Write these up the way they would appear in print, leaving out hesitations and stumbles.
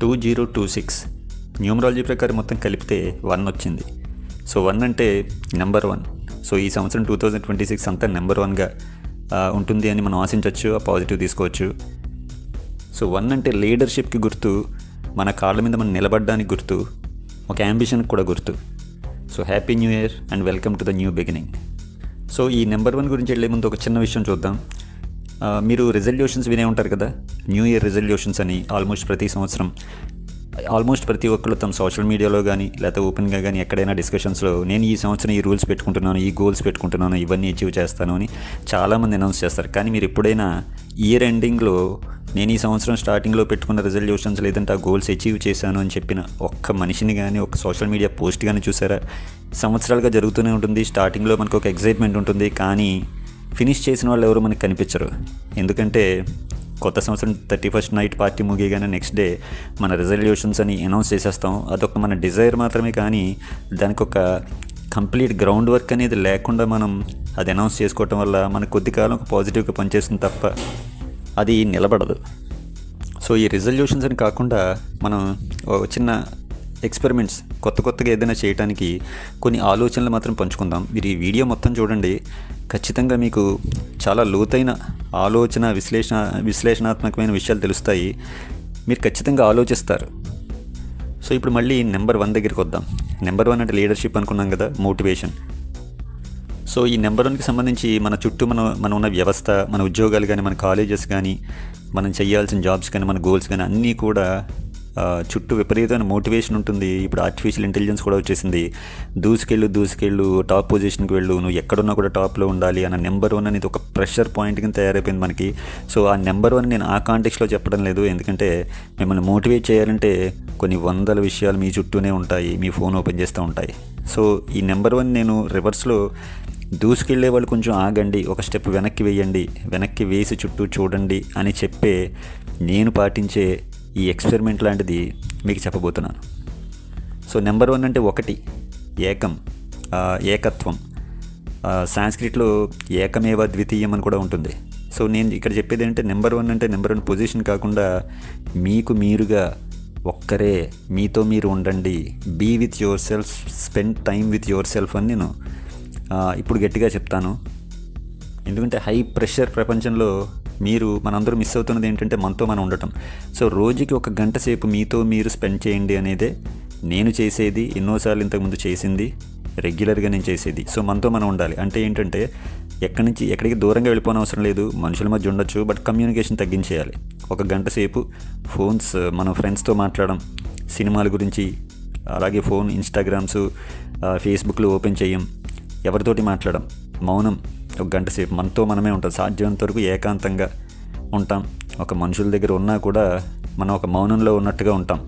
2026 numerology ప్రకారం మొత్తం కలిపితే 1 వచ్చింది. సో 1 అంటే నెంబర్ 1. సో ఈ సంవత్సరం 2026 అంతా నెంబర్ 1గా ఉంటుంది అని మనం ఆశించవచ్చు, ఆ పాజిటివ్ తీసుకోవచ్చు. సో 1 అంటే లీడర్షిప్కి గుర్తు, మన కాళ్ళ మీద మనం నిలబడడానికి గుర్తు, ఒక యాంబిషన్కి కూడా గుర్తు. So happy new year and welcome to the new beginning. So ఈ నెంబర్ 1 గురించి వెళ్ళే ముందు ఒక చిన్న విషయం చూద్దాం. మీరు రిజల్యూషన్స్ వినే ఉంటారు కదా, న్యూ ఇయర్ రిజల్యూషన్స్ అని. ప్రతి సంవత్సరం ప్రతి ఒక్కళ్ళు తమ సోషల్ మీడియాలో కానీ లేకపోతే ఓపెన్గా కానీ ఎక్కడైనా డిస్కషన్స్లో నేను ఈ సంవత్సరం ఈ రూల్స్ పెట్టుకుంటున్నాను, ఈ గోల్స్ పెట్టుకుంటున్నాను, ఇవన్నీ అచీవ్ చేస్తాను అని చాలామంది అనౌన్స్ చేస్తారు. కానీ మీరు ఎప్పుడైనా ఇయర్ ఎండింగ్లో నేను ఈ సంవత్సరం స్టార్టింగ్లో పెట్టుకున్న రిజల్యూషన్స్ లేదంటే ఆ గోల్స్ అచీవ్ చేశాను అని చెప్పిన ఒక్క మనిషిని కానీ ఒక సోషల్ మీడియా పోస్ట్ కానీ చూసారా? సంవత్సరాలుగా జరుగుతూనే ఉంటుంది. స్టార్టింగ్లో మనకు ఒక ఎగ్జైట్మెంట్ ఉంటుంది, కానీ ఫినిష్ చేసిన వాళ్ళు ఎవరు మనకు కనిపించరు. ఎందుకంటే కొత్త సంవత్సరం 31st నైట్ పార్టీ ముగియగానే నెక్స్ట్ డే మన రిజల్యూషన్స్ అని అనౌన్స్ చేసేస్తాం. అదొక మన డిజైర్ మాత్రమే, కానీ దానికి ఒక కంప్లీట్ గ్రౌండ్ వర్క్ అనేది లేకుండా మనం అది అనౌన్స్ చేసుకోవటం వల్ల మనకు కొద్ది కాలం ఒక పాజిటివ్గా పనిచేస్తుంది తప్ప అది నిలబడదు. సో ఈ రిజల్యూషన్స్ అని కాకుండా మనం ఒక చిన్న ఎక్స్పెరిమెంట్స్ కొత్తగా ఏదైనా చేయడానికి కొన్ని ఆలోచనలు మాత్రం పంచుకుందాం. మీరు ఈ వీడియో మొత్తం చూడండి, ఖచ్చితంగా మీకు చాలా లోతైన ఆలోచన విశ్లేషణాత్మకమైన విషయాలు తెలుస్తాయి. మీరు ఖచ్చితంగా ఆలోచిస్తారు. సో ఇప్పుడు మళ్ళీ నెంబర్ 1 దగ్గరికి వద్దాం. నెంబర్ 1 అంటే లీడర్షిప్ అనుకున్నాం కదా, మోటివేషన్. సో ఈ నెంబర్ 1కి సంబంధించి మన చుట్టూ మన ఉన్న వ్యవస్థ, మన ఉద్యోగాలు కానీ, మన కాలేజెస్ కానీ, మనం చేయాల్సిన జాబ్స్ కానీ, మన గోల్స్ కానీ అన్నీ కూడా చుట్టూ విపరీతమైన మోటివేషన్ ఉంటుంది. ఇప్పుడు ఆర్టిఫిషియల్ ఇంటెలిజెన్స్ కూడా వచ్చేసింది. దూసుకెళ్ళు, టాప్ పొజిషన్కి వెళ్ళు, నువ్వు ఎక్కడున్నా కూడా టాప్లో ఉండాలి అన్న నెంబర్ 1 అనేది ఒక ప్రెషర్ పాయింట్ కింద తయారైపోయింది మనకి. సో ఆ నెంబర్ 1 నేను ఆ కాంటెక్స్లో చెప్పడం లేదు, ఎందుకంటే మిమ్మల్ని మోటివేట్ చేయాలంటే కొన్ని వందల విషయాలు మీ చుట్టూనే ఉంటాయి, మీ ఫోన్ ఓపెన్ చేస్తూ ఉంటాయి. సో ఈ నెంబర్ 1 నేను రివర్స్లో దూసుకెళ్లే వాళ్ళు కొంచెం ఆగండి, ఒక స్టెప్ వెనక్కి వేయండి, వెనక్కి వేసి చుట్టూ చూడండి అని చెప్పే నేను పాటించే ఈ ఎక్స్పెరిమెంట్ లాంటిది మీకు చెప్పబోతున్నాను. సో నెంబర్ 1 అంటే ఒకటి, ఏకత్వం. సాంస్క్రిట్లో ఏకమేవ ద్వితీయం అని కూడా ఉంటుంది. సో నేను ఇక్కడ చెప్పేది ఏంటంటే నెంబర్ 1 అంటే నెంబర్ 1 పొజిషన్ కాకుండా మీకు మీరుగా ఒక్కరే, మీతో మీరు ఉండండి, be with yourself, spend time with yourself అని నేను ఇప్పుడు గట్టిగా చెప్తాను. ఎందుకంటే హై ప్రెషర్ ప్రపంచంలో మనందరూ మిస్ అవుతున్నది ఏంటంటే మనతో మనం ఉండటం. సో రోజుకి 1 గంట సేపు మీతో మీరు స్పెండ్ చేయండి అనేదే నేను చేసేది, ఎన్నోసార్లు ఇంతకుముందు చేసింది, రెగ్యులర్గా నేను చేసేది. సో మనతో మనం ఉండాలి అంటే ఏంటంటే ఎక్కడికి దూరంగా వెళ్ళిపోని అవసరం లేదు, మనుషుల మధ్య ఉండొచ్చు, బట్ కమ్యూనికేషన్ తగ్గించేయాలి. 1 గంట సేపు ఫోన్స్, మన ఫ్రెండ్స్తో మాట్లాడడం, సినిమాల గురించి, అలాగే ఫోన్ ఇన్స్టాగ్రామ్స్, ఫేస్బుక్లో ఓపెన్ చేయం, ఎవరితోటి మాట్లాడడం, మౌనం. 1 గంట సేపు మనతో మనమే ఉంటాం. సాధ్యమైనంత వరకు ఏకాంతంగా ఉంటాం. ఒక మనుషుల దగ్గర ఉన్నా కూడా మనం ఒక మౌనంలో ఉన్నట్టుగా ఉంటాం.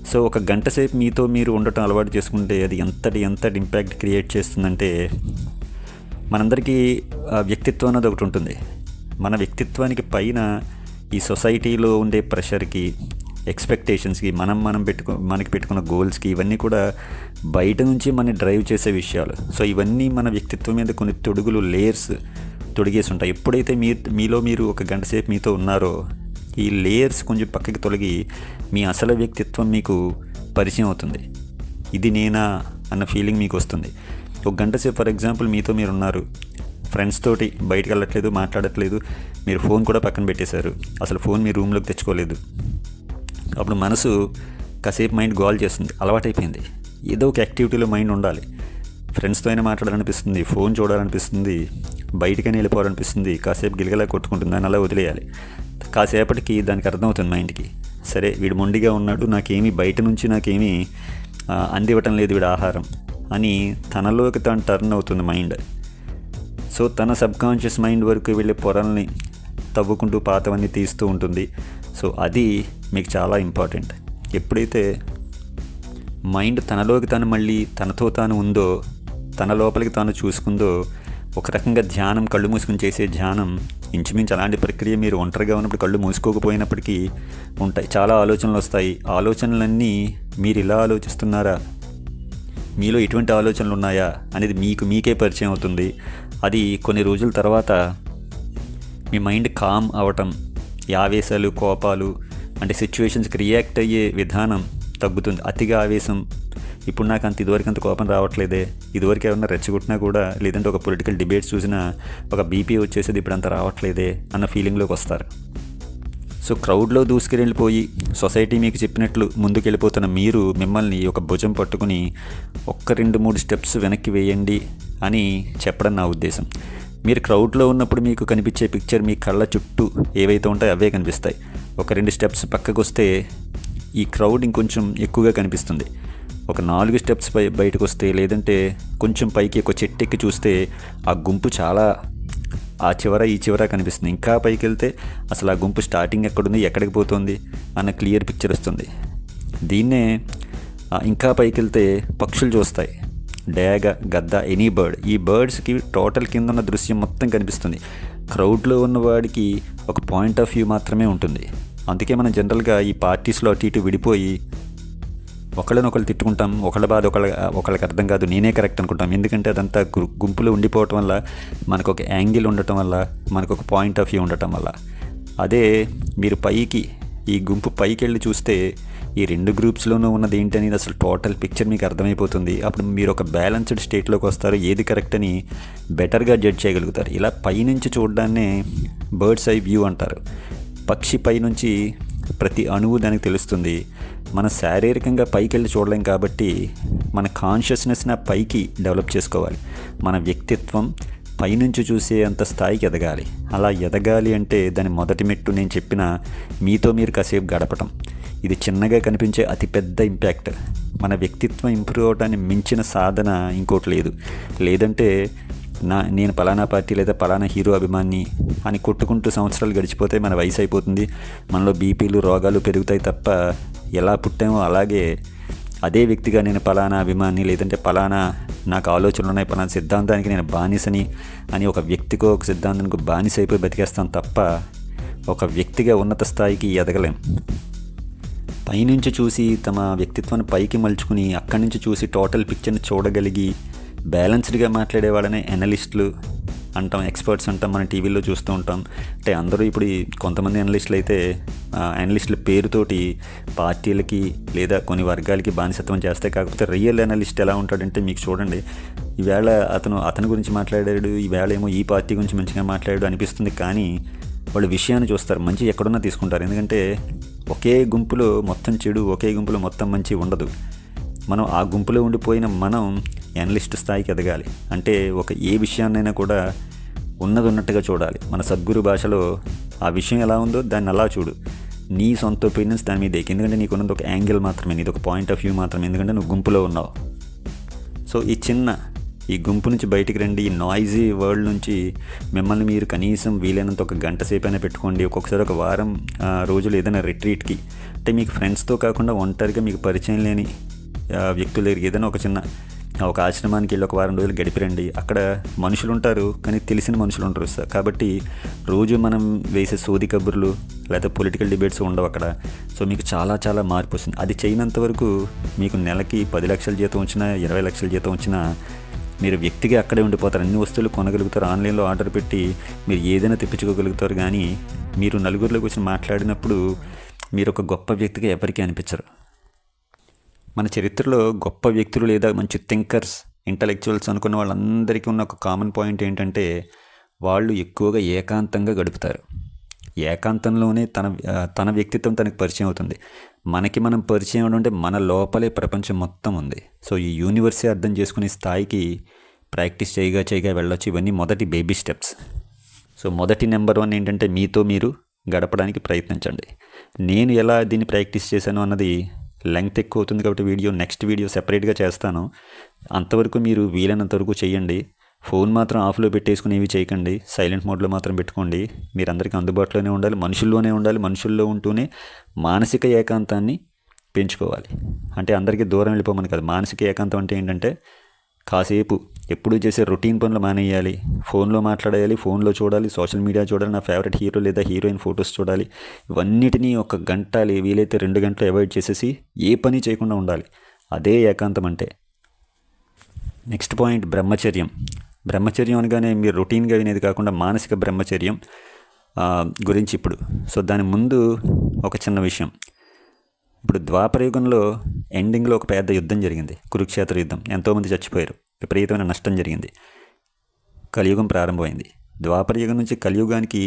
సో 1 గంట సేపు మీతో మీరు ఉండటం అలవాటు చేసుకుంటే అది ఎంతటి ఇంపాక్ట్ క్రియేట్ చేస్తుందంటే, మనందరికీ వ్యక్తిత్వం అన్నది ఒకటి ఉంటుంది. మన వ్యక్తిత్వానికి పైన ఈ సొసైటీలో ఉండే ప్రెషర్కి, ఎక్స్పెక్టేషన్స్కి, మనకి పెట్టుకున్న గోల్స్కి, ఇవన్నీ కూడా బయట నుంచి మన డ్రైవ్ చేసే విషయాలు. సో ఇవన్నీ మన వ్యక్తిత్వం మీద కొన్ని లేయర్స్ తొడిగేసి ఉంటాయి. ఎప్పుడైతే మీలో మీరు 1 గంట సేపు మీతో ఉన్నారో ఈ లేయర్స్ కొంచెం పక్కకి తొలగి మీ అసలు వ్యక్తిత్వం మీకు పరిచయం అవుతుంది. ఇది నేనా అన్న ఫీలింగ్ మీకు వస్తుంది. 1 గంట సేపు ఫర్ ఎగ్జాంపుల్ మీతో మీరు ఉన్నారు, ఫ్రెండ్స్ తోటి బయటకు వెళ్ళట్లేదు, మాట్లాడట్లేదు, మీరు ఫోన్ కూడా పక్కన పెట్టేశారు, అసలు ఫోన్ మీ రూమ్లోకి తెచ్చుకోలేదు. అప్పుడు మనసు కాసేపు మైండ్ గోల్ చేస్తుంది, అలవాటైపోయింది. ఏదో ఒక యాక్టివిటీలో మైండ్ ఉండాలి. ఫ్రెండ్స్తో అయినా మాట్లాడాలనిపిస్తుంది, ఫోన్ చూడాలనిపిస్తుంది, బయటికైనా వెళ్ళిపోవాలనిపిస్తుంది, కాసేపు గిలగలా కొట్టుకుంటుంది, దాన్ని అలా వదిలేయాలి. కాసేపటికి దానికి అర్థమవుతుంది మైండ్కి, సరే వీడు మొండిగా ఉన్నాడు, బయట నుంచి నాకేమీ అందివ్వటం లేదు వీడు ఆహారం అని తనలోకి తాను టర్న్ అవుతుంది మైండ్. సో తన సబ్కాన్షియస్ మైండ్ వరకు వెళ్ళే పొరల్ని తవ్వుకుంటూ పాతవన్నీ తీస్తూ ఉంటుంది. సో అది మీకు చాలా ఇంపార్టెంట్. ఎప్పుడైతే మైండ్ తనలోకి తాను మళ్ళీ తనతో తాను ఉందో, తన లోపలికి తాను చూసుకుందో, ఒక రకంగా ధ్యానం, కళ్ళు మూసుకుని చేసే ధ్యానం, ఇంచుమించు అలాంటి ప్రక్రియ మీరు ఒంటరిగా ఉన్నప్పుడు కళ్ళు మూసుకోకపోయినప్పటికీ ఉంటాయి. చాలా ఆలోచనలు వస్తాయి. ఆలోచనలన్నీ మీరు ఇలా ఆలోచిస్తున్నారా, మీలో ఎటువంటి ఆలోచనలు ఉన్నాయా అనేది మీకే పరిచయం అవుతుంది. అది కొన్ని రోజుల తర్వాత మీ మైండ్ కామ్ అవటం, ఆవేశాలు, కోపాలు, అంటే సిచ్యువేషన్స్కి రియాక్ట్ అయ్యే విధానం తగ్గుతుంది. అతిగా ఆవేశం, ఇప్పుడు నాకు ఇదివరకు అంత కోపం రావట్లేదే, ఇదివరకు ఏమన్నా రెచ్చగొట్టినా కూడా, లేదంటే ఒక పొలిటికల్ డిబేట్స్ చూసినా ఒక బీపీ వచ్చేసేది, ఇప్పుడు అంత రావట్లేదే అన్న ఫీలింగ్లోకి వస్తారు. సో క్రౌడ్లో దూసుకెళ్ళిపోయి సొసైటీ మీకు చెప్పినట్లు ముందుకెళ్ళిపోతున్న మీరు మిమ్మల్ని ఒక భుజం పట్టుకుని ఒక్క 2-3 స్టెప్స్ వెనక్కి వేయండి అని చెప్పడం నా ఉద్దేశం. మీరు క్రౌడ్లో ఉన్నప్పుడు మీకు కనిపించే పిక్చర్ మీ కళ్ళ చుట్టూ ఏవైతే ఉంటాయో అవే కనిపిస్తాయి. ఒక 2 స్టెప్స్ పక్కకు వస్తే ఈ క్రౌడ్ ఇంకొంచెం ఎక్కువగా కనిపిస్తుంది. ఒక 4 స్టెప్స్ బయటకు వస్తే, లేదంటే కొంచెం పైకి ఒక చెట్టు ఎక్కి చూస్తే ఆ గుంపు చాలా ఆ చివర ఈ చివర కనిపిస్తుంది. ఇంకా పైకి వెళ్తే అసలు ఆ గుంపు స్టార్టింగ్ ఎక్కడుంది, ఎక్కడికి పోతుంది అన్న క్లియర్ పిక్చర్ వస్తుంది. దీన్నే ఇంకా పైకి వెళ్తే పక్షులు చూస్తాయి, డేగ, గద్ద, ఎనీ బర్డ్. ఈ బర్డ్స్కి టోటల్ కింద ఉన్న దృశ్యం మొత్తం కనిపిస్తుంది. క్రౌడ్లో ఉన్నవాడికి ఒక పాయింట్ ఆఫ్ వ్యూ మాత్రమే ఉంటుంది. అందుకే మనం జనరల్గా ఈ పార్టీస్లో అటు ఇటు విడిపోయి ఒకళ్ళనొకళ్ళు తిట్టుకుంటాం, ఒకళ్ళ బాధ ఒకళ్ళకి అర్థం కాదు, నేనే కరెక్ట్ అనుకుంటాం. ఎందుకంటే అదంతా గుంపులో ఉండిపోవటం వల్ల, మనకు ఒక యాంగిల్ ఉండటం వల్ల, మనకు ఒక పాయింట్ ఆఫ్ వ్యూ ఉండటం వల్ల. అదే మీరు ఈ గుంపు పైకి వెళ్ళి చూస్తే ఈ 2 గ్రూప్స్లోనూ ఉన్నది ఏంటనేది అసలు టోటల్ పిక్చర్ మీకు అర్థమైపోతుంది. అప్పుడు మీరు ఒక బ్యాలెన్స్డ్ స్టేట్లోకి వస్తారు, ఏది కరెక్ట్ అని బెటర్గా జడ్జ్ చేయగలుగుతారు. ఇలా పైనుంచి చూడడాన్నే బర్డ్స్ ఐ వ్యూ అంటారు. పక్షి పైనుంచి ప్రతి అణువు దానికి తెలుస్తుంది. మన శారీరకంగా పైకి వెళ్ళి చూడలేం కాబట్టి మన కాన్షియస్నెస్ని పైకి డెవలప్ చేసుకోవాలి. మన వ్యక్తిత్వం పైనుంచి చూసే అంత స్థాయికి ఎదగాలి. అలా ఎదగాలి అంటే దాని మొదటి మెట్టు నేను చెప్పిన మీతో మీరు కాసేపు గడపటం. ఇది చిన్నగా కనిపించే అతిపెద్ద ఇంపాక్ట్. మన వ్యక్తిత్వం ఇంప్రూవ్ అవడాన్ని మించిన సాధన ఇంకోటి లేదు. లేదంటే నేను పలానా పార్టీ లేదా పలానా హీరో అభిమాని అని కొట్టుకుంటూ సంవత్సరాలు గడిచిపోతే మన వయసు అయిపోతుంది. మనలో బీపీలు, రోగాలు పెరుగుతాయి తప్ప ఎలా పుట్టామో అలాగే అదే వ్యక్తిగా నేను పలానా అభిమాని, లేదంటే పలానా నాకు ఆలోచనలు ఉన్నాయి, పలానా సిద్ధాంతానికి నేను బానిసని అని ఒక వ్యక్తికో ఒక సిద్ధాంతానికి బానిస అయిపోయి బతికేస్తాం తప్ప ఒక వ్యక్తిగా ఉన్నత స్థాయికి ఎదగలేం. పైనుంచి చూసి తమ వ్యక్తిత్వాన్ని పైకి మలుచుకుని అక్కడి నుంచి చూసి టోటల్ పిక్చర్ని చూడగలిగి బ్యాలెన్స్డ్గా మాట్లాడే వాళ్ళనే అనలిస్టులు అంటాం, ఎక్స్పర్ట్స్ అంటాం. మనం టీవీలో చూస్తూ ఉంటాం. అంటే అందరూ ఇప్పుడు కొంతమంది అనలిస్టులు అయితే అనలిస్టుల పేరుతోటి పార్టీలకి లేదా కొన్ని వర్గాలకి బానిసత్వం చేస్తాయి. కాకపోతే రియల్ అనలిస్ట్ ఎలా ఉంటాడంటే మీకు చూడండి, ఈవేళ అతని గురించి మాట్లాడాడు, ఈవేళ ఏమో ఈ పార్టీ గురించి మంచిగా మాట్లాడాడు అనిపిస్తుంది. కానీ వాళ్ళు విషయాన్ని చూస్తారు, మంచి ఎక్కడున్నా తీసుకుంటారు. ఎందుకంటే ఒకే గుంపులో మొత్తం చెడు, ఒకే గుంపులో మొత్తం మంచి ఉండదు. మనం ఆ గుంపులో ఉండిపోయిన మనం అనలిస్ట్ స్థాయికి ఎదగాలి. అంటే ఏ విషయాన్నైనా కూడా ఉన్నది ఉన్నట్టుగా చూడాలి. మన సద్గురు భాషలో ఆ విషయం ఎలా ఉందో దాన్ని అలా చూడు, నీ సొంత ఒపీనియన్స్ దాని మీద. ఎందుకంటే నీకు ఉన్నది ఒక యాంగిల్ మాత్రమే, నీది ఒక పాయింట్ ఆఫ్ వ్యూ మాత్రమే. ఎందుకంటే నువ్వు గుంపులో ఉన్నావు. సో ఈ గుంపు నుంచి బయటికి రండి. ఈ నాయిజీ వరల్డ్ నుంచి మిమ్మల్ని మీరు కనీసం వీలైనంత ఒక గంట సేపు అయినా పెట్టుకోండి. ఒక్కొక్కసారి ఒక వారం రోజులు ఏదైనా రిట్రీట్కి, అంటే మీకు ఫ్రెండ్స్తో కాకుండా ఒంటరిగా మీకు పరిచయం లేని వ్యక్తులు ఏదైనా ఒక ఆశ్రమానికి వెళ్ళి ఒక వారం రోజులు గడిపిరండి. అక్కడ మనుషులు ఉంటారు, కానీ తెలిసిన మనుషులు ఉంటారు కాబట్టి రోజు మనం వేసే సోది కబుర్లు లేకపోతే పొలిటికల్ డిబేట్స్ ఉండవు అక్కడ. సో మీకు చాలా చాలా మార్పు వస్తుంది. అది చేయనంత వరకు మీకు నెలకి 10 లక్షల జీతం వచ్చినా 20 లక్షల జీతం వచ్చినా మీరు వ్యక్తిగా అక్కడే ఉండిపోతారు. అన్ని వస్తువులు కొనగలుగుతారు, ఆన్లైన్లో ఆర్డర్ పెట్టి మీరు ఏదైనా తెప్పించుకోగలుగుతారు. కానీ మీరు నలుగురిలోకి వచ్చి మాట్లాడినప్పుడు మీరు ఒక గొప్ప వ్యక్తిగా ఎవరికీ అనిపించరు. మన చరిత్రలో గొప్ప వ్యక్తులు లేదా మంచి థింకర్స్, ఇంటలెక్చువల్స్ అనుకున్న వాళ్ళందరికీ ఉన్న ఒక కామన్ పాయింట్ ఏంటంటే వాళ్ళు ఎక్కువగా ఏకాంతంగా గడుపుతారు. ఏకాంతంలోనే తన వ్యక్తిత్వం తనకు పరిచయం అవుతుంది. మనం పరిచయం అవడం అంటే మన లోపలే ప్రపంచం మొత్తం ఉంది. సో ఈ యూనివర్సే అర్థం చేసుకునే స్థాయికి ప్రాక్టీస్ చేయగా వెళ్ళొచ్చు. ఇవన్నీ మొదటి బేబీ స్టెప్స్. సో మొదటి నెంబర్ 1 ఏంటంటే మీతో మీరు గడపడానికి ప్రయత్నించండి. నేను ఎలా దీన్ని ప్రాక్టీస్ చేశాను అన్నది లెంగ్త్ ఎక్కువ అవుతుంది కాబట్టి నెక్స్ట్ వీడియో సెపరేట్గా చేస్తాను. అంతవరకు మీరు వీలైనంత వరకు చేయండి. ఫోన్ మాత్రం ఆఫ్లో పెట్టేసుకునేవి చేయకండి, సైలెంట్ మోడ్లో మాత్రం పెట్టుకోండి. మీరందరికీ అందుబాటులోనే ఉండాలి, మనుషుల్లోనే ఉండాలి. మనుషుల్లో ఉంటూనే మానసిక ఏకాంతాన్ని పెంచుకోవాలి. అంటే అందరికీ దూరం వెళ్ళిపోమని కాదు. మానసిక ఏకాంతం అంటే ఏంటంటే కాసేపు ఎప్పుడూ చేసే రొటీన్ పనులు మానేయాలి, ఫోన్లో మాట్లాడాలి, ఫోన్లో చూడాలి, సోషల్ మీడియా చూడాలి, నా ఫేవరెట్ హీరో లేదా హీరోయిన్ ఫొటోస్ చూడాలి. ఇవన్నిటినీ 1 గంట వీలైతే 2 గంటలు అవాయిడ్ చేసేసి ఏ పని చేయకుండా ఉండాలి. అదే ఏకాంతం అంటే. నెక్స్ట్ పాయింట్ బ్రహ్మచర్యం. బ్రహ్మచర్యం అనగానే మీరు రొటీన్గా వినేది కాకుండా మానసిక బ్రహ్మచర్యం. గురించి ఇప్పుడు. సో దాని ముందు ఒక చిన్న విషయం. ఇప్పుడు ద్వాపరయుగంలో ఎండింగ్లో ఒక పెద్ద యుద్ధం జరిగింది, కురుక్షేత్ర యుద్ధం. ఎంతోమంది చచ్చిపోయారు, విపరీతమైన నష్టం జరిగింది. కలియుగం ప్రారంభమైంది. ద్వాపరయుగం నుంచి కలియుగానికి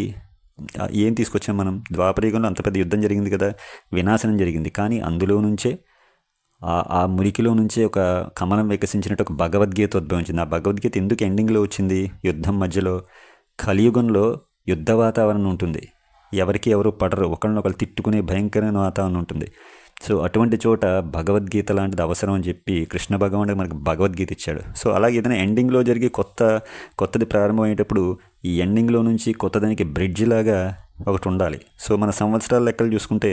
ఏం తీసుకొచ్చాం మనం? ద్వాపరయుగంలో అంత పెద్ద యుద్ధం జరిగింది కదా, వినాశనం జరిగింది. కానీ అందులో నుంచే ఆ మురికిలో నుంచే ఒక కమలం వికసించినట్టు ఒక భగవద్గీత ఉద్భవించింది. ఆ భగవద్గీత ఎందుకు ఎండింగ్లో వచ్చింది? యుద్ధం మధ్యలో. కలియుగంలో యుద్ధ వాతావరణం ఉంటుంది, ఎవరికి ఎవరు పడరు, ఒకరినొకరు తిట్టుకునే భయంకరమైన వాతావరణం ఉంటుంది. సో అటువంటి చోట భగవద్గీత లాంటిది అవసరం అని చెప్పి కృష్ణ భగవానుడు మనకు భగవద్గీత ఇచ్చాడు. సో అలాగే ఏదైనా ఎండింగ్లో జరిగి కొత్తది ప్రారంభమయ్యేటప్పుడు ఈ ఎండింగ్లో నుంచి కొత్తదానికి బ్రిడ్జ్ లాగా ఒకటి ఉండాలి. సో మన సంవత్సరాల లెక్కలు చూసుకుంటే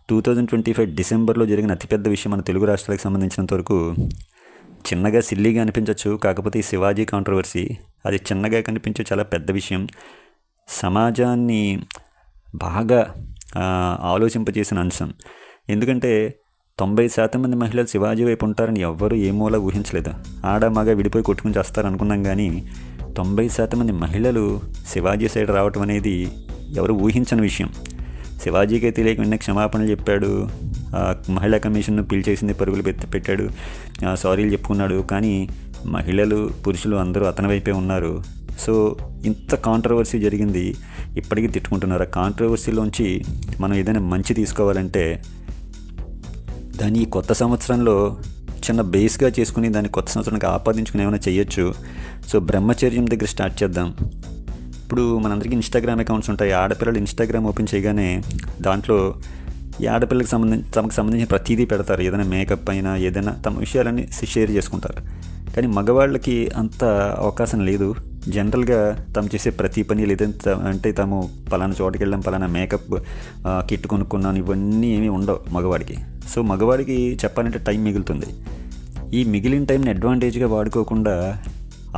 2025 డిసెంబర్లో జరిగిన అతిపెద్ద విషయం మన తెలుగు రాష్ట్రాలకు సంబంధించినంత వరకు చిన్నగా సిల్లీగా అనిపించవచ్చు. కాకపోతే ఈ శివాజీ కాంట్రవర్సీ అది చిన్నగా కనిపించే చాలా పెద్ద విషయం. సమాజాన్ని బాగా ఆలోచింపజేసిన అంశం. ఎందుకంటే 90% మంది మహిళలు శివాజీ వైపు ఉంటారని ఎవ్వరూ ఏ మూల ఊహించలేదు. ఆడ మగ విడిపోయి కొట్టుకుని చేస్తారు అనుకున్నాం, కానీ 90% మంది మహిళలు శివాజీ సైడ్ రావటం అనేది ఎవరు ఊహించని విషయం. శివాజీకే తెలియక వెన్న క్షమాపణలు చెప్పాడు, మహిళా కమిషన్ను పిలిచేసింది, పరుగులు పెట్టాడు, సారీలు చెప్పుకున్నాడు. కానీ మహిళలు పురుషులు అందరూ అతని వైపే ఉన్నారు. సో ఇంత కాంట్రవర్సీ జరిగింది, ఇప్పటికీ తిట్టుకుంటున్నారు. ఆ కాంట్రవర్సీలోంచి మనం ఏదైనా మంచి తీసుకోవాలంటే దాన్ని ఈ కొత్త సంవత్సరంలో చిన్న బేస్గా చేసుకుని దాన్ని కొత్త సంవత్సరానికి ఆపాదించుకుని ఏమైనా చేయొచ్చు. సో బ్రహ్మచర్యం దగ్గర స్టార్ట్ చేద్దాం. ఇప్పుడు మనందరికీ ఇన్స్టాగ్రామ్ అకౌంట్స్ ఉంటాయి. ఆడపిల్లలు ఇన్స్టాగ్రామ్ ఓపెన్ చేయగానే దాంట్లో ఈ ఆడపిల్లకి తమకు సంబంధించిన ప్రతిదీ పెడతారు. ఏదైనా మేకప్ అయినా ఏదైనా తమ విషయాలన్నీ షేర్ చేసుకుంటారు. కానీ మగవాళ్ళకి అంత అవకాశం లేదు. జనరల్గా తాము చేసే ప్రతి పని లేదంటే అంటే తాము పలానా చోటుకి వెళ్ళాం, పలానా మేకప్ కిట్ కొనుక్కున్నాను, ఇవన్నీ ఏమీ ఉండవు మగవాడికి. సో మగవాడికి చెప్పాలంటే టైం మిగులుతుంది. ఈ మిగిలిన టైంని అడ్వాంటేజ్గా వాడుకోకుండా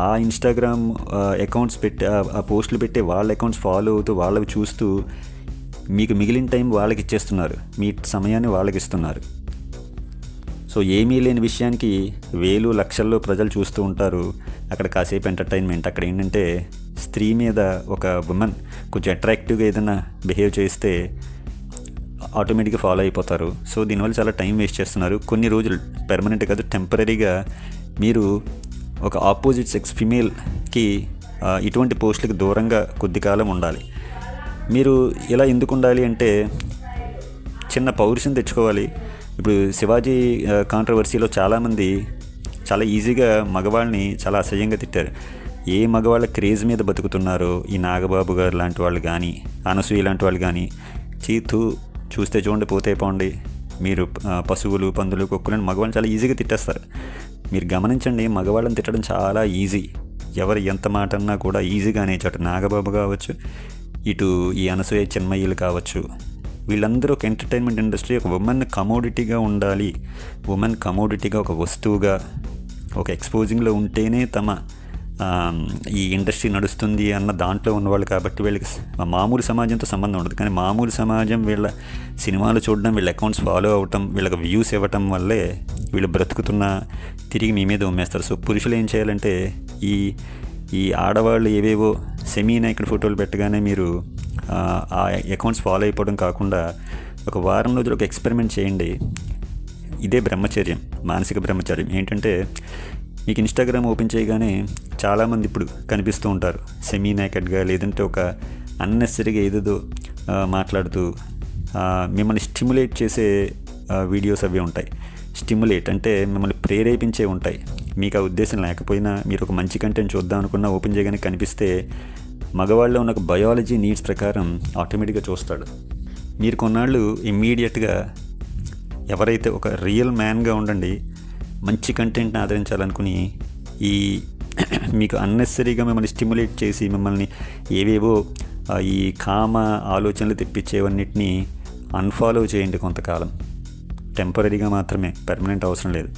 ఆ ఇన్స్టాగ్రామ్ అకౌంట్స్ పెట్టి ఆ పోస్టులు పెట్టి వాళ్ళ అకౌంట్స్ ఫాలో అవుతూ వాళ్ళవి చూస్తూ మీకు మిగిలిన టైం వాళ్ళకి ఇచ్చేస్తున్నారు, మీ సమయాన్ని వాళ్ళకి ఇస్తున్నారు. సో ఏమీ లేని విషయానికి వేలు లక్షల్లో ప్రజలు చూస్తూ ఉంటారు. అక్కడ కాసేపు ఎంటర్టైన్మెంట్. అక్కడ ఏంటంటే స్త్రీ మీద ఒక ఉమెన్ కొంచెం అట్రాక్టివ్గా ఏదైనా బిహేవ్ చేస్తే ఆటోమేటిక్గా ఫాలో అయిపోతారు. సో దీనివల్ల చాలా టైం వేస్ట్ చేస్తున్నారు. కొన్ని రోజులు, పెర్మనెంట్ కాదు, టెంపరీగా మీరు ఒక ఆపోజిట్ సెక్స్ ఫిమేల్కి ఇటువంటి పోస్టులకు దూరంగా కొద్ది కాలం ఉండాలి. మీరు ఇలా ఎందుకు ఉండాలి అంటే చిన్న పౌరుషం తెచ్చుకోవాలి. ఇప్పుడు శివాజీ కాంట్రవర్సీలో చాలామంది చాలా ఈజీగా మగవాళ్ళని చాలా అసహ్యంగా తిట్టారు. ఏ మగవాళ్ళ క్రేజ్ మీద బతుకుతున్నారో ఈ నాగబాబు గారు లాంటి వాళ్ళు కానీ, అనసూయ లాంటి వాళ్ళు కానీ, చూస్తే చూడండి, పోతే పోండి, మీరు పశువులు, పందులు, కుక్కలను మగవాళ్ళని చాలా ఈజీగా తిట్టేస్తారు. మీరు గమనించండి, మగవాళ్ళని తిట్టడం చాలా ఈజీ. ఎవరు ఎంత మాట అన్నా కూడా ఈజీగానే. అటు నాగబాబు కావచ్చు, ఇటు ఈ అనసూయ చిన్మయ్యలు కావచ్చు, వీళ్ళందరూ ఒక ఎంటర్టైన్మెంట్ ఇండస్ట్రీ, ఒక ఉమెన్ కమోడిటీగా ఉండాలి, ఉమెన్ కమోడిటీగా ఒక వస్తువుగా ఒక ఎక్స్పోజింగ్లో ఉంటేనే తమ ఈ ఇండస్ట్రీ నడుస్తుంది అన్న దాంట్లో ఉన్నవాళ్ళు. కాబట్టి వీళ్ళకి మామూలు సమాజంతో సంబంధం ఉండదు. కానీ మామూలు సమాజం వీళ్ళ సినిమాలు చూడడం, వీళ్ళ అకౌంట్స్ ఫాలో అవ్వటం, వీళ్ళకి వ్యూస్ ఇవ్వటం వల్లే వీళ్ళు బ్రతుకుతున్న తిరిగి మీ మీద ఉమ్మేస్తారు. సో పురుషులు ఏం చేయాలంటే ఈ ఆడవాళ్ళు ఏవేవో సెమీ నేకెడ్ ఫోటోలు పెట్టగానే మీరు ఆ అకౌంట్స్ ఫాలో అయిపోవడం కాకుండా ఒక వారం రోజులు ఒక ఎక్స్పెరిమెంట్ చేయండి. ఇదే బ్రహ్మచర్యం, మానసిక బ్రహ్మచర్యం. ఏంటంటే మీకు ఇన్స్టాగ్రామ్ ఓపెన్ చేయగానే చాలామంది ఇప్పుడు కనిపిస్తూ ఉంటారు సెమీ నేకెడ్గా, లేదంటే ఒక అన్నెసరీగా ఏదేదో మాట్లాడుతూ మిమ్మల్ని స్టిమ్యులేట్ చేసే వీడియోస్ అవి ఉంటాయి. స్టిమ్యులేట్ అంటే మిమ్మల్ని ప్రేరేపించే ఉంటాయి. మీకు ఆ ఉద్దేశం లేకపోయినా మీరు ఒక మంచి కంటెంట్ చూద్దాం అనుకున్నా ఓపెన్ చేయగానే కనిపిస్తే మగవాళ్ళలో ఉన్న ఒక బయాలజీ నీడ్స్ ప్రకారం ఆటోమేటిక్గా చూస్తాడు. మీరు కొన్నాళ్ళు ఇమ్మీడియట్గా ఎవరైతే ఒక రియల్ మ్యాన్గా ఉండండి, మంచి కంటెంట్ని ఆదరించాలనుకుని ఈ మీకు అన్నెసరీగా మిమ్మల్ని స్టిమ్యులేట్ చేసి మిమ్మల్ని ఏవేవో ఈ కామ ఆలోచనలు తెప్పించేవన్నిటిని అన్ఫాలో చేయండి కొంతకాలం. టెంపరీగా మాత్రమే, పర్మనెంట్ అవసరం లేదు.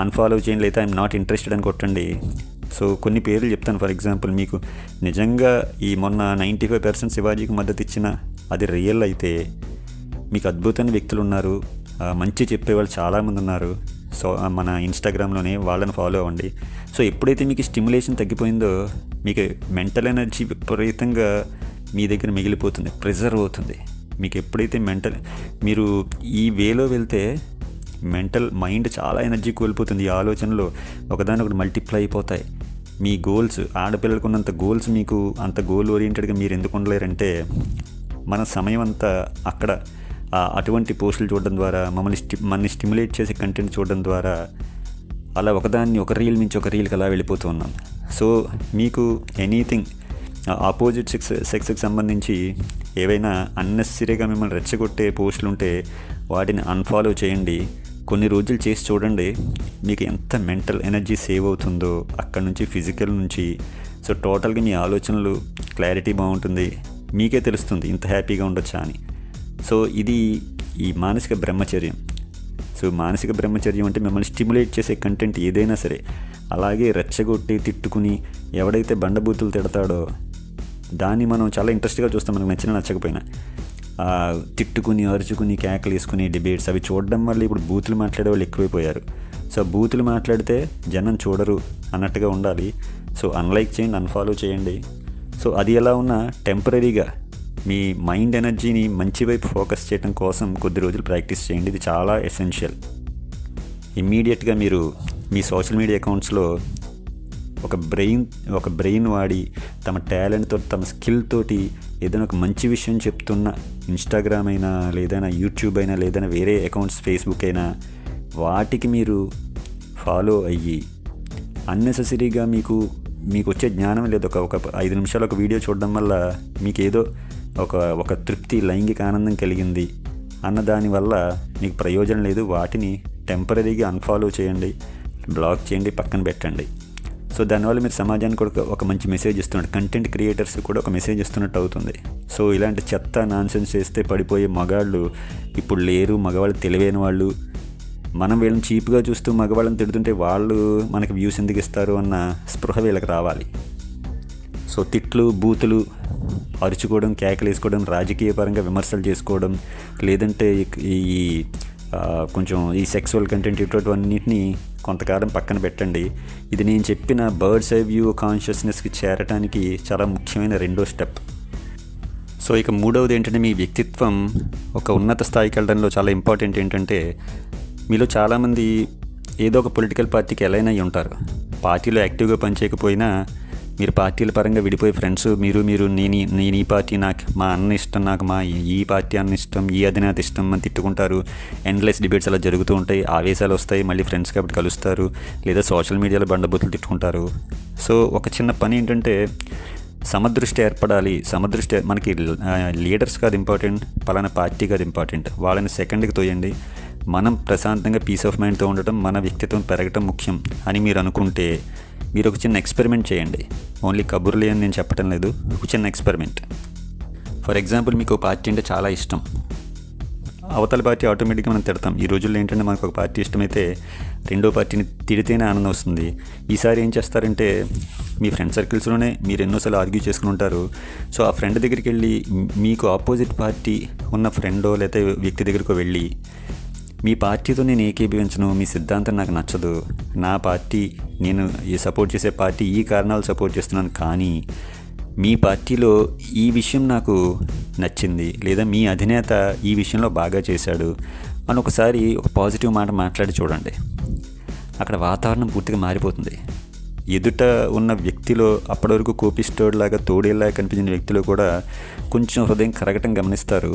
అన్ఫాలో చేయండి, లేదా ఐఎమ్ నాట్ ఇంట్రెస్టెడ్ అని కొట్టండి. సో కొన్ని పేర్లు చెప్తాను. ఫర్ ఎగ్జాంపుల్, మీకు నిజంగా ఈ మొన్న 95% శివాజీకి మద్దతు ఇచ్చిన అది రియల్ అయితే మీకు అద్భుతమైన వ్యక్తులు ఉన్నారు, మంచి చెప్పేవాళ్ళు చాలామంది ఉన్నారు. సో మన ఇన్స్టాగ్రామ్లోనే వాళ్ళని ఫాలో అవ్వండి. సో ఎప్పుడైతే మీకు స్టిమ్యులేషన్ తగ్గిపోయిందో, మీకు మెంటల్ ఎనర్జీ విపరీతంగా మీ దగ్గర మిగిలిపోతుంది, ప్రిజర్వ్ అవుతుంది. మీకు ఎప్పుడైతే మీరు ఈ వేలో వెళ్తే మైండ్ చాలా ఎనర్జీ కోల్పోతుంది. ఈ ఆలోచనలు ఒకదానొకటి మల్టిప్లై అయిపోతాయి. మీ గోల్స్, ఆడపిల్లలకు ఉన్నంత గోల్స్ మీకు అంత గోల్ ఓరియంటెడ్గా మీరు ఎందుకు ఉండలేరంటే, మన సమయం అంతా అక్కడ అటువంటి పోస్టులు చూడడం ద్వారా, మనల్ని స్టిమ్యులేట్ చేసే కంటెంట్ చూడడం ద్వారా అలా ఒక రీల్ నుంచి ఒక రీల్కి అలా వెళ్ళిపోతూ ఉన్నాం. సో మీకు ఎనీథింగ్ ఆపోజిట్ సెక్స్కి సంబంధించి ఏవైనా అన్నెసరీగా మిమ్మల్ని రెచ్చగొట్టే పోస్టులు ఉంటే వాటిని అన్ఫాలో చేయండి. కొన్ని రోజులు చేసి చూడండి, మీకు ఎంత మెంటల్ ఎనర్జీ సేవ్ అవుతుందో అక్కడ నుంచి, ఫిజికల్ నుంచి. సో టోటల్గా మీ ఆలోచనలు క్లారిటీ బాగుంటుంది, మీకే తెలుస్తుంది ఇంత హ్యాపీగా ఉండొచ్చా అని. సో ఇది ఈ మానసిక బ్రహ్మచర్యం. సో మానసిక బ్రహ్మచర్యం అంటే మిమ్మల్ని స్టిమ్యులేట్ చేసే కంటెంట్ ఏదైనా సరే, అలాగే రెచ్చగొట్టి తిట్టుకుని ఎవడైతే బండబూతులు తిడతాడో దాన్ని మనం చాలా ఇంట్రెస్ట్గా చూస్తాం, మనకు నచ్చకపోయినా. తిట్టుకుని, అరుచుకుని, కేకలు వేసుకుని డిబేట్స్ అవి చూడడం వల్ల ఇప్పుడు బూతులు మాట్లాడే వాళ్ళు ఎక్కువైపోయారు. సో బూతులు మాట్లాడితే జనం చూడరు అన్నట్టుగా ఉండాలి. సో అన్లైక్ చేయండి, అన్ఫాలో చేయండి. సో అది ఎలా ఉన్నా టెంపరీగా మీ మైండ్ ఎనర్జీని మంచి వైపు ఫోకస్ చేయడం కోసం కొద్ది రోజులు ప్రాక్టీస్ చేయండి. ఇది చాలా ఎసెన్షియల్. ఇమ్మీడియట్గా మీరు మీ సోషల్ మీడియా అకౌంట్స్లో ఒక బ్రెయిన్ వాడి తమ టాలెంట్తో, తమ స్కిల్ తోటి ఏదైనా ఒక మంచి విషయం చెప్తున్న ఇన్స్టాగ్రామ్ అయినా, లేదైనా యూట్యూబ్ అయినా, లేదైనా వేరే అకౌంట్స్ ఫేస్బుక్ అయినా, వాటికి మీరు ఫాలో అయ్యి అన్నెసెసరీగా మీకు వచ్చే జ్ఞానం లేదు. ఒక 5 నిమిషాలు ఒక వీడియో చూడడం వల్ల మీకు ఏదో ఒక తృప్తి, లైంగిక ఆనందం కలిగింది అన్న దానివల్ల మీకు ప్రయోజనం లేదు. వాటిని టెంపరీగా అన్ఫాలో చేయండి, బ్లాక్ చేయండి, పక్కన పెట్టండి. సో దానివల్ల మీరు సమాజానికి కూడా ఒక మంచి మెసేజ్ ఇస్తున్నట్టు, కంటెంట్ క్రియేటర్స్ కూడా ఒక మెసేజ్ ఇస్తున్నట్టు అవుతుంది. సో ఇలాంటి చెత్త నాన్సెన్స్ చేస్తే పడిపోయే మగాళ్ళు ఇప్పుడు లేరు. మగవాళ్ళు తెలివైన వాళ్ళు. మనం వీళ్ళని చీప్గా చూస్తూ మగవాళ్ళని తిడుతుంటే వాళ్ళు మనకి వ్యూస్ ఎందుకు ఇస్తారు అన్న స్పృహ వీళ్ళకి రావాలి. సో తిట్లు, బూతులు, అరుచుకోవడం, కేకలు వేసుకోవడం, రాజకీయ పరంగా విమర్శలు చేసుకోవడం, లేదంటే ఈ కొంచెం ఈ సెక్సువల్ కంటెంట్ ఇటువంటివన్నింటినీ కొంతకాలం పక్కన పెట్టండి. ఇది నేను చెప్పిన బర్డ్స్ ఐ వ్యూ కాన్షియస్నెస్కి చేరటానికి చాలా ముఖ్యమైన 2వ స్టెప్. సో ఇక 3వది ఏంటంటే, మీ వ్యక్తిత్వం ఒక ఉన్నత స్థాయికి వెళ్ళడంలో చాలా ఇంపార్టెంట్ ఏంటంటే, మీలో చాలామంది ఏదో ఒక పొలిటికల్ పార్టీకి ఎలైన్ అయ్యి ఉంటారు. పార్టీలో యాక్టివ్గా పనిచేయకపోయినా మీరు పార్టీల పరంగా విడిపోయి ఫ్రెండ్స్, నేను ఈ పార్టీ, నాకు మా అన్న ఇష్టం, నాకు మా ఈ పార్టీ అన్న ఇష్టం, ఈ అధినేత ఇష్టం అని తిట్టుకుంటారు. ఎండ్లెస్ డిబేట్స్ అలా జరుగుతూ ఉంటాయి. ఆవేశాలు వస్తాయి, మళ్ళీ ఫ్రెండ్స్ కాబట్టి కలుస్తారు, లేదా సోషల్ మీడియాలో బండబూతులు తిట్టుకుంటారు. సో ఒక చిన్న పని ఏంటంటే, సమదృష్టి ఏర్పడాలి. మనకి లీడర్స్ కాదు ఇంపార్టెంట్, పలానా పార్టీ కాదు ఇంపార్టెంట్. వాళ్ళని సెకండ్కి తోయండి. మనం ప్రశాంతంగా పీస్ ఆఫ్ మైండ్తో ఉండటం, మన వ్యక్తిత్వం పెరగటం ముఖ్యం అని మీరు అనుకుంటే, మీరు ఒక చిన్న ఎక్స్పెరిమెంట్ చేయండి. ఓన్లీ కబుర్లే అని నేను చెప్పడం లేదు, ఒక చిన్న ఎక్స్పెరిమెంట్. ఫర్ ఎగ్జాంపుల్, మీకు పార్టీ అంటే చాలా ఇష్టం. అవతల పార్టీ ఆటోమేటిక్గా మనం తిడతాం. ఈ రోజుల్లో ఏంటంటే, మనకు ఒక పార్టీ ఇష్టమైతే రెండో పార్టీని తిడితేనే ఆనందం వస్తుంది. ఈసారి ఏం చేస్తారంటే, మీ ఫ్రెండ్ సర్కిల్స్లోనే మీరు ఎన్నోసార్లు ఆర్గ్యూ చేసుకుని ఉంటారు. సో ఆ ఫ్రెండ్ దగ్గరికి వెళ్ళి, మీకు ఆపోజిట్ పార్టీ ఉన్న ఫ్రెండో లేకపోతే వ్యక్తి దగ్గరకు వెళ్ళి, మీ పార్టీతో నేను ఏకీభవించను, మీ సిద్ధాంతం నాకు నచ్చదు, నా పార్టీ, నేను సపోర్ట్ చేసే పార్టీ ఈ కారణాలు సపోర్ట్ చేస్తున్నాను, కానీ మీ పార్టీలో ఈ విషయం నాకు నచ్చింది, లేదా మీ అధినేత ఈ విషయంలో బాగా చేశాడు అని ఒకసారి ఒక పాజిటివ్ మాట మాట్లాడి చూడండి. అక్కడ వాతావరణం పూర్తిగా మారిపోతుంది. ఎదుట ఉన్న వ్యక్తిలో అప్పటివరకు కోపిస్టోడ్లాగా, తోడేలాగా కనిపించిన వ్యక్తిలో కూడా కొంచెం హృదయం కరగటం గమనిస్తారు.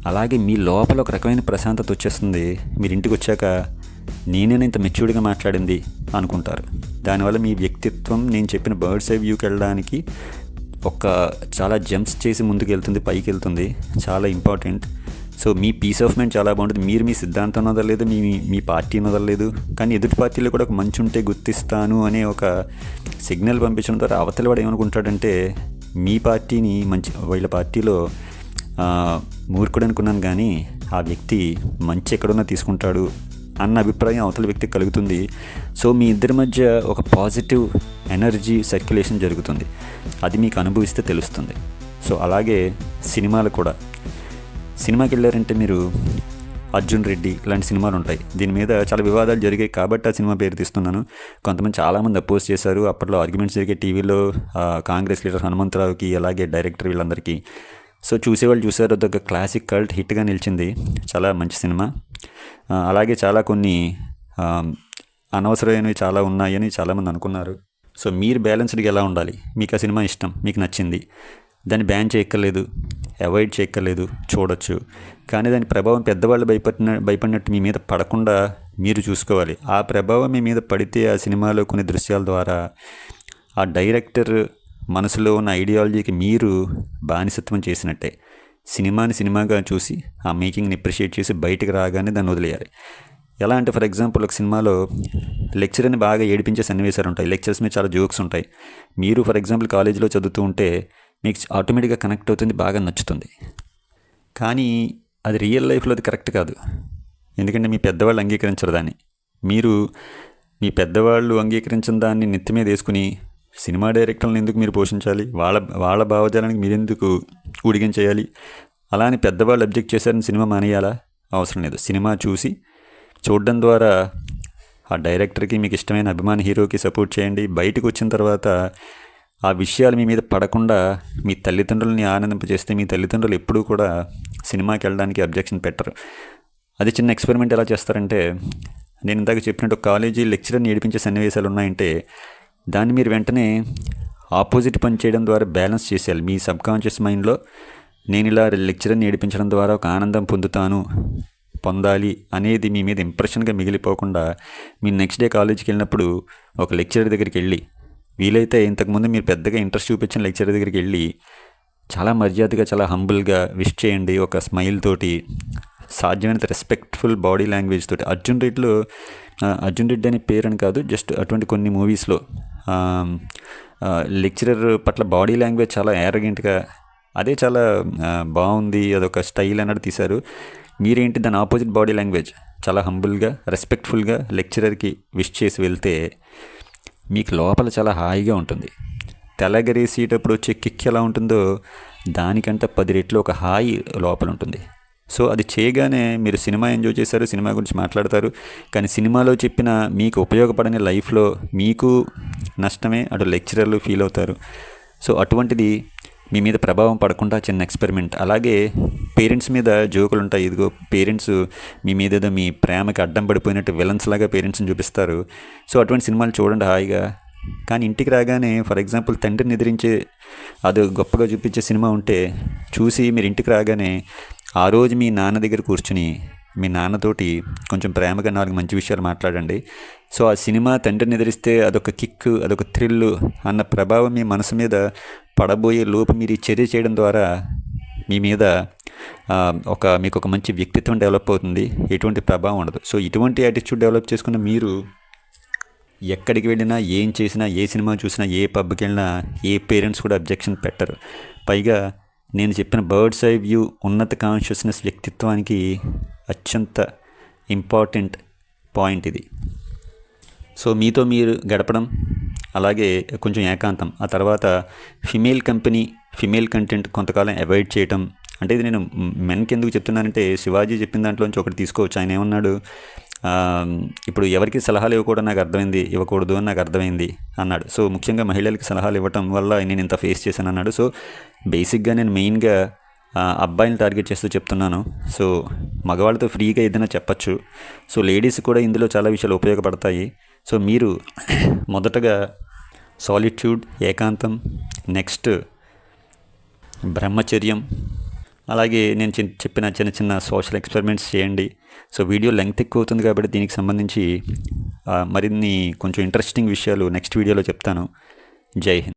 అలాగే మీ లోపల ఒక రకమైన ప్రశాంతత వచ్చేస్తుంది. మీరు ఇంటికి వచ్చాక నేనే ఇంత మెచ్యూర్డ్గా మాట్లాడింది అనుకుంటారు. దానివల్ల మీ వ్యక్తిత్వం నేను చెప్పిన బర్డ్స్ ఐ వ్యూకి వెళ్ళడానికి చాలా జంప్స్ చేసి ముందుకు వెళ్తుంది, పైకి వెళ్తుంది. చాలా ఇంపార్టెంట్. సో మీ పీస్ ఆఫ్ మైండ్ చాలా బాగుంటుంది. మీరు మీ సిద్ధాంతం వదలలేదు, మీ పార్టీని వదలలేదు, కానీ ఎదుటి పార్టీలో కూడా ఒక మంచి ఉంటే గుర్తిస్తాను అనే ఒక సిగ్నల్ పంపించడం ద్వారా అవతల వాడు ఏమనుకుంటాడంటే, మీ పార్టీని వీళ్ళ పార్టీలో మూర్ఖుడు అనుకున్నాను, కానీ ఆ వ్యక్తి మంచి ఎక్కడున్నా తీసుకుంటాడు అన్న అభిప్రాయం అవతల వ్యక్తికి కలుగుతుంది. సో మీ ఇద్దరి మధ్య ఒక పాజిటివ్ ఎనర్జీ సర్క్యులేషన్ జరుగుతుంది. అది మీకు అనుభవిస్తే తెలుస్తుంది. సో అలాగే సినిమాలు కూడా, సినిమాకి వెళ్ళారంటే మీరు అర్జున్ రెడ్డి ఇలాంటి సినిమాలు ఉంటాయి. దీని మీద చాలా వివాదాలు జరిగాయి కాబట్టి ఆ సినిమా పేరు తీస్తున్నాను. కొంతమంది చాలామంది అపోజ్ చేశారు. అప్పట్లో ఆర్గ్యుమెంట్స్ జరిగే టీవీలో కాంగ్రెస్ లీడర్ హనుమంతరావుకి, అలాగే డైరెక్టర్ వీళ్ళందరికీ. సో చూసేవాళ్ళు చూసారు. అదొక క్లాసిక్ కల్ట్ హిట్గా నిలిచింది. చాలా మంచి సినిమా. అలాగే చాలా కొన్ని అనవసరమైనవి చాలా ఉన్నాయని చాలామంది అనుకున్నారు. సో మీరు బ్యాలెన్స్డ్గా ఎలా ఉండాలి? మీకు ఆ సినిమా ఇష్టం, మీకు నచ్చింది, దాన్ని బ్యాన్ చేయక్కర్లేదు, అవాయిడ్ చేయక్కర్లేదు, చూడొచ్చు. కానీ దాని ప్రభావం పెద్దవాళ్ళు భయపడినట్టు మీ మీద పడకుండా మీరు చూసుకోవాలి. ఆ ప్రభావం మీ మీద పడితే ఆ సినిమాలో కొన్ని దృశ్యాల ద్వారా ఆ డైరెక్టర్ మనసులో ఉన్న ఐడియాలజీకి మీరు బానిసత్వం చేసినట్టే. సినిమాని సినిమాగా చూసి ఆ మేకింగ్ని అప్రిషియేట్ చేసి బయటకు రాగానే దాన్ని వదిలేయాలి. ఎలా అంటే ఫర్ ఎగ్జాంపుల్ ఒక సినిమాలో లెక్చరర్ని బాగా ఏడిపించే సన్నివేశాలు ఉంటాయి. లెక్చర్స్ మీద చాలా జోక్స్ ఉంటాయి. మీరు ఫర్ ఎగ్జాంపుల్ కాలేజీలో చదువుతూ ఉంటే మీకు ఆటోమేటిక్గా కనెక్ట్ అవుతుంది, బాగా నచ్చుతుంది. కానీ అది రియల్ లైఫ్లో అది కరెక్ట్ కాదు. ఎందుకంటే మీ పెద్దవాళ్ళు అంగీకరించరు దాన్ని. మీరు మీ పెద్దవాళ్ళు అంగీకరించిన దాన్ని నెత్తి మీద వేసుకుని సినిమా డైరెక్టర్లను ఎందుకు మీరు పోషించాలి? వాళ్ళ భావజాలానికి మీరెందుకు ఊడిగం చేయాలి? అలా అని పెద్దవాళ్ళు అబ్జెక్ట్ చేశారని సినిమా మానేయాలా? అవసరం లేదు. సినిమా చూడడం ద్వారా ఆ డైరెక్టర్కి, మీకు ఇష్టమైన అభిమాని హీరోకి సపోర్ట్ చేయండి. బయటకు వచ్చిన తర్వాత ఆ విషయాలు మీ మీద పడకుండా మీ తల్లిదండ్రులని ఆనందింపజేస్తే మీ తల్లిదండ్రులు ఎప్పుడూ కూడా సినిమాకి వెళ్ళడానికి అబ్జెక్షన్ పెట్టరు. అది చిన్న ఎక్స్పెరిమెంట్ ఎలా చేస్తారంటే, నేను ఇందాక చెప్పినట్టు కాలేజీ లెక్చరర్ని ఏడిపించే సన్నివేశాలు ఉన్నాయంటే దాన్ని మీరు వెంటనే ఆపోజిట్ పని చేయడం ద్వారా బ్యాలెన్స్ చేసేయాలి. మీ సబ్కాన్షియస్ మైండ్లో నేను ఇలా లెక్చరర్ని ఏడిపించడం ద్వారా ఒక ఆనందం పొందాలి అనేది మీ మీద ఇంప్రెషన్గా మిగిలిపోకుండా మీ నెక్స్ట్ డే కాలేజీకి వెళ్ళినప్పుడు ఒక లెక్చరర్ దగ్గరికి వెళ్ళి, వీలైతే ఇంతకుముందు మీరు పెద్దగా ఇంట్రెస్ట్ చూపించిన లెక్చరర్ దగ్గరికి వెళ్ళి చాలా మర్యాదగా, చాలా హంబుల్గా విష్ చేయండి. ఒక స్మైల్ తోటి, సాధ్యమైనంత రెస్పెక్ట్ఫుల్ బాడీ లాంగ్వేజ్ తోటి. అర్జున్ రెడ్డి అనే పేరు అని కాదు, జస్ట్ అటువంటి కొన్ని మూవీస్లో లెక్చరర్ పట్ల బాడీ లాంగ్వేజ్ చాలా యారగెంట్గా, అదే చాలా బాగుంది, అదొక స్టైల్ అన్నట్టు తీశారు. మీరేంటి దాని ఆపోజిట్ బాడీ లాంగ్వేజ్ చాలా హంబుల్గా, రెస్పెక్ట్ఫుల్గా లెక్చరర్కి విష్ చేసి వెళ్తే మీకు లోపల చాలా హాయిగా ఉంటుంది. తెల్లగరేసేటప్పుడు వచ్చే కిక్ ఎలా ఉంటుందో దానికంటే 10 రెట్లు ఒక హాయి లోపల ఉంటుంది. సో అది చేయగానే మీరు సినిమా ఎంజాయ్ చేశారు, సినిమా గురించి మాట్లాడతారు. కానీ సినిమాలో చెప్పిన మీకు ఉపయోగపడని లైఫ్లో మీకు నష్టమే, అటు లెక్చరర్లు ఫీల్ అవుతారు. సో అటువంటిది మీ మీద ప్రభావం పడకుండా చిన్న ఎక్స్పెరిమెంట్. అలాగే పేరెంట్స్ మీద జోకులు ఉంటాయి. ఇదిగో పేరెంట్స్ మీ మీద ఏదో మీ ప్రేమకి అడ్డం పడిపోయినట్టు విలన్స్ లాగా పేరెంట్స్ని చూపిస్తారు. సో అటువంటి సినిమాలు చూడండి హాయిగా. కానీ ఇంటికి రాగానే ఫర్ ఎగ్జాంపుల్ తండ్రిని ఎదిరించే అది గొప్పగా చూపించే సినిమా ఉంటే చూసి మీరు ఇంటికి రాగానే ఆ రోజు మీ నాన్న దగ్గర కూర్చుని మీ నాన్నతోటి కొంచెం ప్రేమగా 4 మంచి విషయాలు మాట్లాడండి. సో ఆ సినిమా తండ్రిని ఎదిరిస్తే అదొక కిక్, అదొక థ్రిల్ అన్న ప్రభావం మీ మనసు మీద పడబోయే లోపు మీరు ఈ చర్య చేయడం ద్వారా మీ మీద మీకు ఒక మంచి వ్యక్తిత్వం డెవలప్ అవుతుంది. ఎటువంటి ప్రభావం ఉండదు. సో ఇటువంటి యాటిట్యూడ్ డెవలప్ చేసుకున్న మీరు ఎక్కడికి వెళ్ళినా, ఏం చేసినా, ఏ సినిమా చూసినా, ఏ పబ్కి వెళ్ళినా ఏ పేరెంట్స్ కూడా అబ్జెక్షన్ పెట్టరు. పైగా నేను చెప్పిన బర్డ్స్ ఐ వ్యూ ఉన్నత కాన్షియస్నెస్ వ్యక్తిత్వానికి అత్యంత ఇంపార్టెంట్ పాయింట్ ఇది. సో మీతో మీరు గడపడం, అలాగే కొంచెం ఏకాంతం, ఆ తర్వాత ఫిమేల్ కంటెంట్ కొంతకాలం అవాయిడ్ చేయటం. అంటే ఇది నేను మెన్కి ఎందుకు చెప్తున్నానంటే శివాజీ చెప్పిన దాంట్లోంచి ఒకటి తీసుకోవచ్చు. ఆయన ఏమన్నాడు, ఇప్పుడు ఎవరికి సలహాలు ఇవ్వకూడదు అని నాకు అర్థమైంది అన్నాడు. సో ముఖ్యంగా మహిళలకి సలహాలు ఇవ్వటం వల్ల నేను ఇంత ఫేస్ చేశాను అన్నాడు. సో బేసిక్గా నేను మెయిన్గా అబ్బాయిని టార్గెట్ చేస్తూ చెప్తున్నాను. సో మగవాళ్ళతో ఫ్రీగా ఏదైనా చెప్పచ్చు. సో లేడీస్ కూడా ఇందులో చాలా విషయాలు ఉపయోగపడతాయి. సో మీరు మొదటగా సాలిట్యూడ్, ఏకాంతం, నెక్స్ట్ బ్రహ్మచర్యం, అలాగే నేను చెప్పిన చిన్న చిన్న సోషల్ ఎక్స్పెరిమెంట్స్ చేయండి. సో వీడియో లెంగ్త్ ఎక్కువ అవుతుంది కాబట్టి దీనికి సంబంధించి మరిన్ని కొంచెం ఇంట్రెస్టింగ్ విషయాలు నెక్స్ట్ వీడియోలో చెప్తాను. జై హింద్.